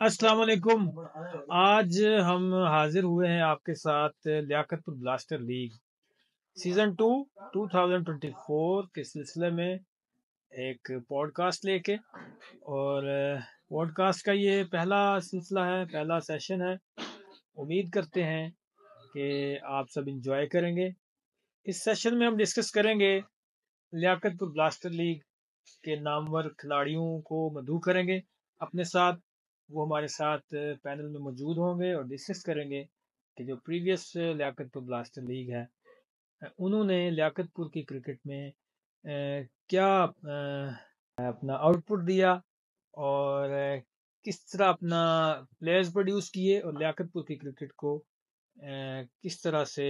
السلام علیکم. آج ہم حاضر ہوئے ہیں آپ کے ساتھ لیاقت پور بلاسٹر لیگ سیزن 2 2024 کے سلسلے میں ایک پوڈ کاسٹ لے کے. اور پوڈ کاسٹ کا یہ پہلا سلسلہ ہے, پہلا سیشن ہے. امید کرتے ہیں کہ آپ سب انجوائے کریں گے. اس سیشن میں ہم ڈسکس کریں گے لیاقت پور بلاسٹر لیگ کے نامور کھلاڑیوں کو مدعو کریں گے اپنے ساتھ. وہ ہمارے ساتھ پینل میں موجود ہوں گے اور ڈسکس کریں گے کہ جو پریویس لیاقت پور بلاسٹر لیگ ہے انہوں نے لیاقت پور کی کرکٹ میں کیا اپنا آؤٹ پٹ دیا اور کس طرح اپنا پلیئرز پروڈیوس کیے اور لیاقت پور کی کرکٹ کو کس طرح سے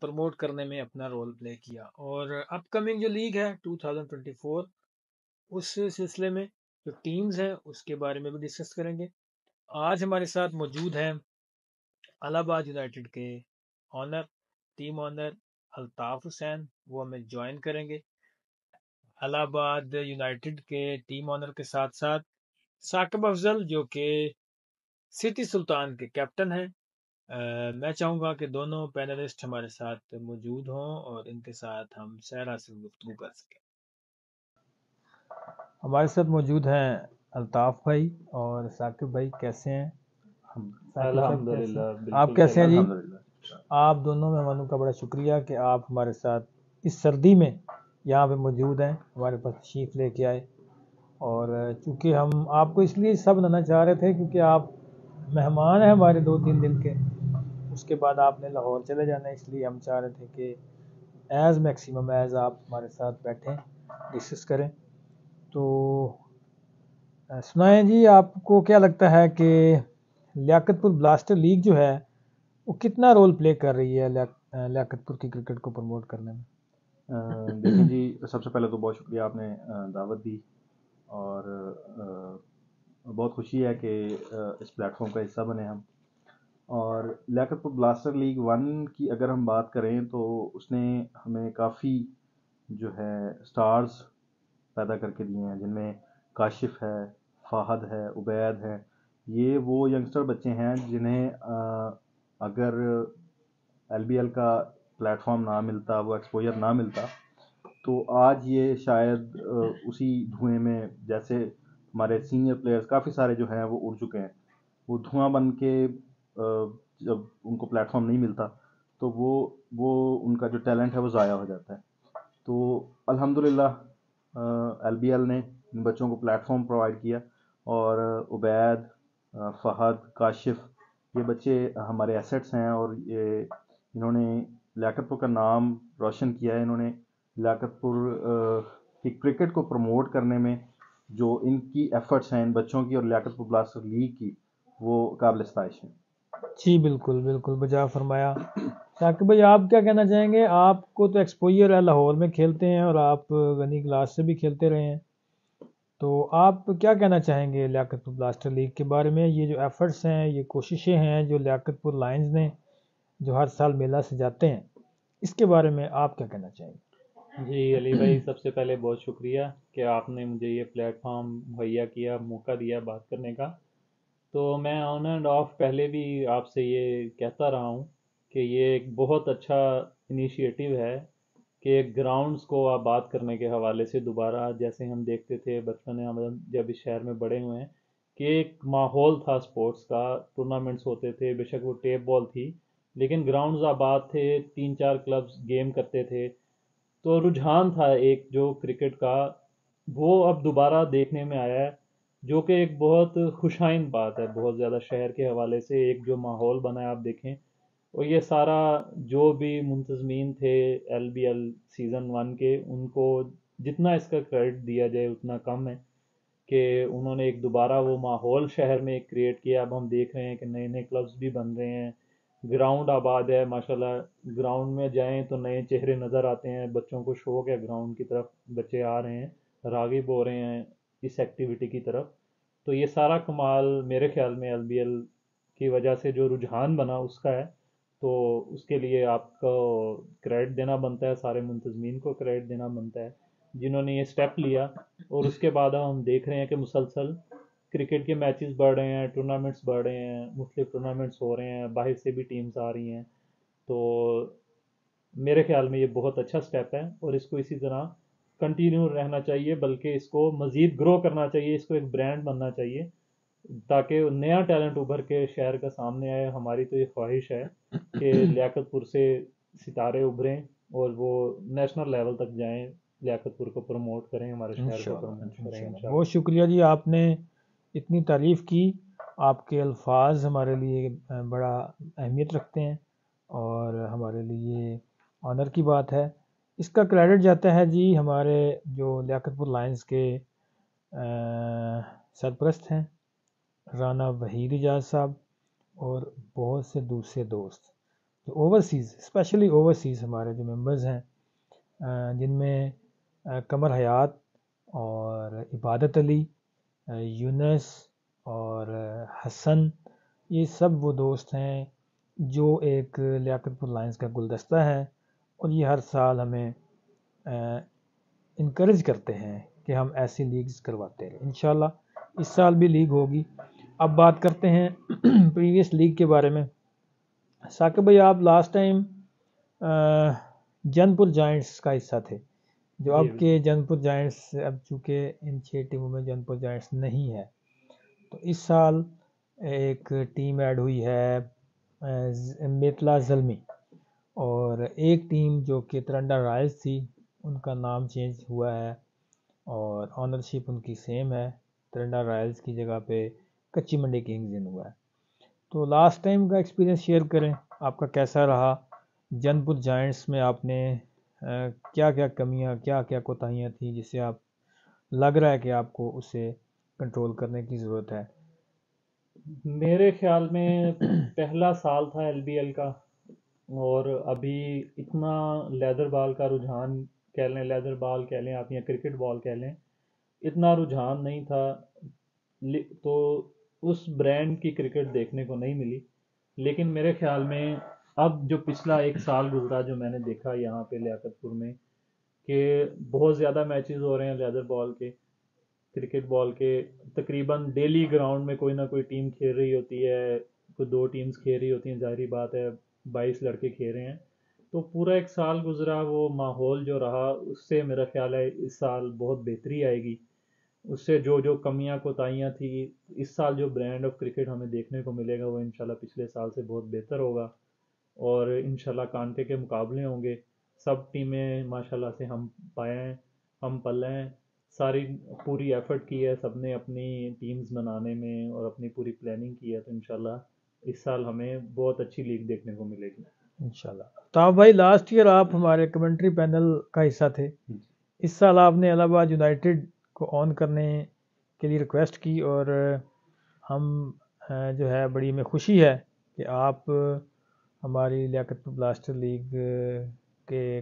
پروموٹ کرنے میں اپنا رول پلے کیا. اور اپ کمنگ جو لیگ ہے 2024 اس سلسلے میں جو ٹیمز ہیں اس کے بارے میں بھی ڈسکس کریں گے. آج ہمارے ساتھ موجود ہیں الہ آباد یونائٹیڈ کے owner, team owner Altaf Hussain. وہ ہمیں جوائن کریں گے. الہ آباد یونائٹیڈ کے ٹیم آنر کے ساتھ ساتھ ثاقب افضل جو کہ سٹی سلطان کے کیپٹن ہیں. میں چاہوں گا کہ دونوں پینلسٹ ہمارے ساتھ موجود ہوں اور ان کے ساتھ ہم سہرا سے گفتگو کر سکیں. ہمارے ساتھ موجود ہیں الطاف بھائی اور ثاقب بھائی. کیسے ہیں؟ الحمدللہ آپ کیسے ہیں جی؟ الحمدللہ. آپ دونوں مہمانوں کا بڑا شکریہ کہ آپ ہمارے ساتھ اس سردی میں یہاں پہ موجود ہیں, ہمارے پاس تشریف لے کے آئے. اور چونکہ ہم آپ کو اس لیے سب بنانا چاہ رہے تھے کیونکہ آپ مہمان ہیں ہمارے 2-3 دن کے, اس کے بعد آپ نے لاہور چلے جانا ہے, اس لیے ہم چاہ رہے تھے کہ ایز میکسیمم ایز آپ ہمارے ساتھ بیٹھیں, ڈسکس کریں. تو سنائیں جی, آپ کو کیا لگتا ہے کہ لیاقت پور بلاسٹر لیگ جو ہے وہ کتنا رول پلے کر رہی ہے لیاقت پور کی کرکٹ کو پروموٹ کرنے میں؟ دیکھیں جی, سب سے پہلے تو بہت شکریہ آپ نے دعوت دی, اور بہت خوشی ہے کہ اس پلیٹ فارم کا حصہ بنے ہم. اور لیاقت پور بلاسٹر لیگ 1 کی اگر ہم بات کریں تو اس نے ہمیں کافی جو ہے سٹارز پیدا کر کے دیے ہیں, جن میں کاشف ہے, فہد ہے, عبید ہے. یہ وہ ینگسٹر بچے ہیں جنہیں اگر ایل بی ایل کا پلیٹ فارم نہ ملتا, وہ ایکسپوجر نہ ملتا, تو آج یہ شاید اسی دھوئیں میں, جیسے ہمارے سینئر پلیئرز کافی سارے جو ہیں وہ اڑ چکے ہیں, وہ دھواں بن کے جب ان کو پلیٹ فارم نہیں ملتا تو وہ ان کا جو ٹیلنٹ ہے وہ ضائع ہو جاتا ہے. تو الحمدللہ ایل بی ایل نے ان بچوں کو پلیٹ فارم پرووائڈ کیا, اور عبید, فہد, کاشف, یہ بچے ہمارے ایسٹس ہیں, اور یہ انہوں نے لیاقت پور کا نام روشن کیا ہے. انہوں نے لیاقت پور کی کرکٹ کو پروموٹ کرنے میں جو ان کی ایفرٹس ہیں ان بچوں کی اور لیاقت پور بلاسٹر لیگ کی, وہ قابل ستائش ہیں. جی بالکل بالکل بجا فرمایا. ثاقب بھائی آپ کیا کہنا چاہیں گے؟ آپ کو تو ایکسپوجر ہے, لاہور میں کھیلتے ہیں اور آپ غنی کلاس سے بھی کھیلتے رہے ہیں, تو آپ کیا کہنا چاہیں گے لیاقت پور بلاسٹر لیگ کے بارے میں؟ یہ جو ایفرٹس ہیں, یہ کوششیں ہیں جو لیاقت پور لائنز نے جو ہر سال میلہ سجاتے ہیں, اس کے بارے میں آپ کیا کہنا چاہیں گے؟ جی علی بھائی, سب سے پہلے بہت شکریہ کہ آپ نے مجھے یہ پلیٹ فارم مہیا کیا, موقع دیا بات کرنے کا. تو میں آن اینڈ آف پہلے بھی آپ سے یہ کہتا رہا ہوں کہ یہ ایک بہت اچھا انیشیٹو ہے کہ ایک گراؤنڈز کو آباد کرنے کے حوالے سے دوبارہ, جیسے ہم دیکھتے تھے بچپن میں ہم جب اس شہر میں بڑے ہوئے ہیں, کہ ایک ماحول تھا سپورٹس کا, ٹورنامنٹس ہوتے تھے, بے شک وہ ٹیپ بال تھی لیکن گراؤنڈز آباد تھے, 3-4 کلبز گیم کرتے تھے, تو رجحان تھا ایک جو کرکٹ کا, وہ اب دوبارہ دیکھنے میں آیا ہے, جو کہ ایک بہت خوشائند بات ہے بہت زیادہ شہر کے حوالے سے. ایک جو ماحول بنا ہے آپ دیکھیں, اور یہ سارا جو بھی منتظمین تھے ایل بی ایل سیزن 1 کے, ان کو جتنا اس کا کریڈٹ دیا جائے اتنا کم ہے کہ انہوں نے ایک دوبارہ وہ ماحول شہر میں کریٹ کیا. اب ہم دیکھ رہے ہیں کہ نئے نئے کلبز بھی بن رہے ہیں, گراؤنڈ آباد ہے ماشاءاللہ, گراؤنڈ میں جائیں تو نئے چہرے نظر آتے ہیں, بچوں کو شوق ہے گراؤنڈ کی طرف, بچے آ رہے ہیں, راغب ہو رہے ہیں اس ایکٹیویٹی کی طرف. تو یہ سارا کمال میرے خیال میں ایل بی ایل کی وجہ سے جو رجحان بنا اس کا ہے. تو اس کے لیے آپ کو کریڈٹ دینا بنتا ہے, سارے منتظمین کو کریڈٹ دینا بنتا ہے جنہوں نے یہ سٹیپ لیا. اور اس کے بعد ہم دیکھ رہے ہیں کہ مسلسل کرکٹ کے میچز بڑھ رہے ہیں، ٹورنامنٹس بڑھ رہے ہیں، مختلف ٹورنامنٹس ہو رہے ہیں، باہر سے بھی ٹیمز آ رہی ہیں. تو میرے خیال میں یہ بہت اچھا سٹیپ ہے اور اس کو اسی طرح کنٹینیو رہنا چاہیے، بلکہ اس کو مزید گرو کرنا چاہیے، اس کو ایک برانڈ بننا چاہیے تاکہ نیا ٹیلنٹ ابھر کے شہر کا سامنے آئے. ہماری تو یہ خواہش ہے کہ لیاقت پور سے ستارے ابھریں اور وہ نیشنل لیول تک جائیں، لیاقت پور کو پروموٹ کریں، ہمارے شہر کو انشاءاللہ پروموٹ کریں انشاءاللہ. انشاءاللہ. بہت شکریہ جی، آپ نے اتنی تعریف کی. آپ کے الفاظ ہمارے لیے بڑا اہمیت رکھتے ہیں اور ہمارے لیے آنر کی بات ہے. اس کا کریڈٹ جاتا ہے جی ہمارے جو لیاقت پور لائنز کے سرپرست ہیں رانا وحید اجاز صاحب اور بہت سے دوسرے دوست جو اوورسیز، اسپیشلی اوورسیز ہمارے جو ممبرز ہیں، جن میں قمر حیات اور عبادت علی، یونس اور حسن، یہ سب وہ دوست ہیں جو ایک لیاقت پور لائنز کا گلدستہ ہے اور یہ ہر سال ہمیں انکریج کرتے ہیں کہ ہم ایسی لیگز کرواتے رہیں. انشاءاللہ اس سال بھی لیگ ہوگی. اب بات کرتے ہیں پریویس لیگ کے بارے میں. ثاقب بھائی، آپ لاسٹ ٹائم جن پور جائنٹس کا حصہ تھے، جو اب کے جن پور جائنٹس اب چونکہ ان 6 ٹیموں میں جن پور جائنٹس نہیں ہے، تو اس سال ایک ٹیم ایڈ ہوئی ہے میتلا زلمی، اور ایک ٹیم جو کہ ترنڈا رائلز تھی ان کا نام چینج ہوا ہے اور آنرشپ ان کی سیم ہے. ترنڈا رائلز کی جگہ پہ کچی منڈی کنگز ان ہوا ہے. تو لاسٹ ٹائم کا ایکسپیرینس شیئر کریں، آپ کا کیسا رہا جن پور جائنٹس میں؟ آپ نے کیا کیا کمیاں، کیا کیا کوتاہیاں تھیں جس سے آپ لگ رہا ہے کہ آپ کو اسے کنٹرول کرنے کی ضرورت ہے؟ میرے خیال میں پہلا سال تھا ایل بی ایل کا، اور ابھی اتنا لیدر بال کا رجحان کہہ لیں، لیدر بال کہہ لیں آپ یا کرکٹ بال کہہ لیں، اتنا رجحان نہیں تھا، تو اس برانڈ کی کرکٹ دیکھنے کو نہیں ملی. لیکن میرے خیال میں اب جو پچھلا ایک سال گزرا، جو میں نے دیکھا یہاں پہ لیاقت پور میں، کہ بہت زیادہ میچز ہو رہے ہیں لیدر بال کے، کرکٹ بال کے. تقریباً ڈیلی گراؤنڈ میں کوئی نہ کوئی ٹیم کھیل رہی ہوتی ہے، کوئی 2 ٹیمز کھیل رہی ہوتی ہیں، ظاہری بات ہے 22 لڑکے کھیل رہے ہیں. تو پورا ایک سال گزرا، وہ ماحول جو رہا اس سے میرا خیال ہے اس سال بہت بہتری آئے گی. اس سے جو کمیاں کوتاہیاں تھیں، اس سال جو برانڈ آف کرکٹ ہمیں دیکھنے کو ملے گا وہ انشاءاللہ پچھلے سال سے بہت بہتر ہوگا، اور انشاءاللہ کانٹے کے مقابلے ہوں گے. سب ٹیمیں ماشاءاللہ سے ہم پائے ہیں، ہم پلے ہیں، ساری پوری ایفرٹ کی ہے سب نے اپنی ٹیمز بنانے میں اور اپنی پوری پلاننگ کی ہے. تو انشاءاللہ اس سال ہمیں بہت اچھی لیگ دیکھنے کو ملے گی انشاءاللہ. تو بھائی، لاسٹ ایئر آپ ہمارے کمنٹری پینل کا حصہ تھے. اس سال آپ نے الہ آباد یونائٹیڈ کو آن کرنے کے لیے ریکویسٹ کی، اور ہم جو ہے بڑی ہمیں خوشی ہے کہ آپ ہماری لیاقت پور بلاسٹر لیگ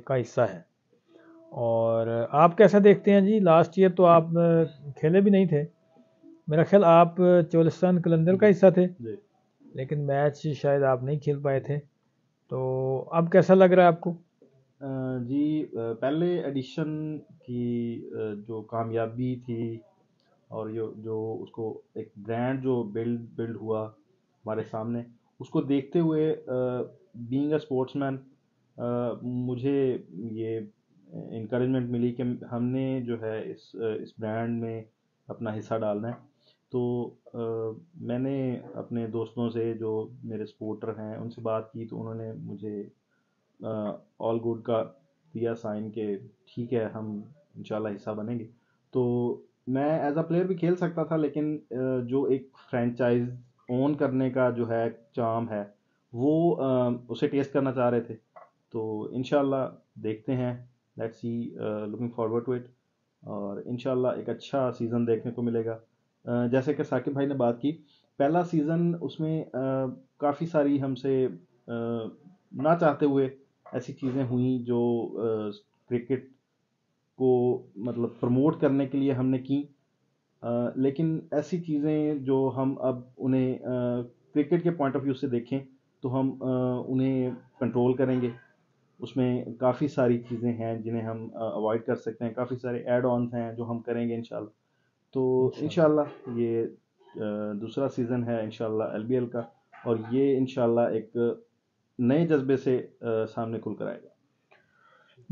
کا حصہ ہیں. اور آپ کیسا دیکھتے ہیں جی؟ لاسٹ ایئر تو آپ کھیلے بھی نہیں تھے، میرا خیال آپ چولستان قلندر کا حصہ تھے، لیکن میچ شاید آپ نہیں کھیل پائے تھے. تو اب کیسا لگ رہا ہے آپ کو؟ جی، پہلے ایڈیشن کی جو کامیابی تھی اور جو اس کو ایک برانڈ جو بلڈ ہوا ہمارے سامنے، اس کو دیکھتے ہوئے بینگ اے اسپورٹس مین مجھے یہ انکریجمنٹ ملی کہ ہم نے جو ہے اس برانڈ میں اپنا حصہ ڈالنا ہے. تو میں نے اپنے دوستوں سے جو میرے سپورٹر ہیں ان سے بات کی، تو انہوں نے مجھے آل گڈ کا دیا سائن کہ ٹھیک ہے ہم انشاءاللہ حصہ بنیں گے. تو میں ایز اے پلیئر بھی کھیل سکتا تھا، لیکن جو ایک فرینچائز اون کرنے کا جو ہے چام ہے وہ اسے ٹیسٹ کرنا چاہ رہے تھے. تو انشاءاللہ دیکھتے ہیں، let's see, looking forward to it, اور انشاءاللہ ایک اچھا سیزن دیکھنے کو ملے گا. جیسے کہ ثاقب بھائی نے بات کی، پہلا سیزن اس میں کافی ساری ہم سے نہ چاہتے ہوئے ایسی چیزیں ہوئیں جو کرکٹ کو مطلب پروموٹ کرنے کے لیے ہم نے کی، لیکن ایسی چیزیں جو ہم اب انہیں کرکٹ کے پوائنٹ آف ویو سے دیکھیں تو ہم انہیں کنٹرول کریں گے. اس میں کافی ساری چیزیں ہیں جنہیں ہم اوائڈ کر سکتے ہیں، کافی سارے ایڈ آنس ہیں جو ہم کریں گے انشاءاللہ. تو انشاءاللہ یہ دوسرا سیزن ہے انشاءاللہ LBL کا، اور یہ انشاءاللہ ایک نئے جذبے سے سامنے کھل کر آئے گا۔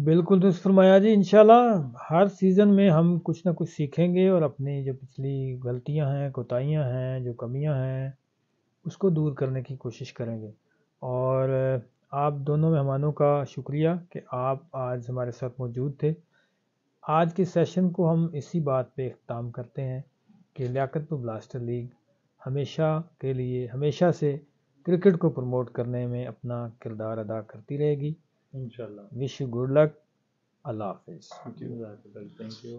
بالکل درست فرمایا جی، انشاءاللہ ہر سیزن میں ہم کچھ نہ کچھ سیکھیں گے اور اپنی جو پچھلی غلطیاں ہیں، کوتاہیاں ہیں، جو کمیاں ہیں، اس کو دور کرنے کی کوشش کریں گے۔ اور آپ دونوں مہمانوں کا شکریہ کہ آپ آج ہمارے ساتھ موجود تھے۔ آج کے سیشن کو ہم اسی بات پہ اختتام کرتے ہیں کہ لیاقت پور بلاسٹر لیگ ہمیشہ کے لیے، ہمیشہ سے کرکٹ کو پروموٹ کرنے میں اپنا کردار ادا کرتی رہے گی۔ انشاءاللہ۔ Wish you good luck. اللہ حافظ۔ Thank you.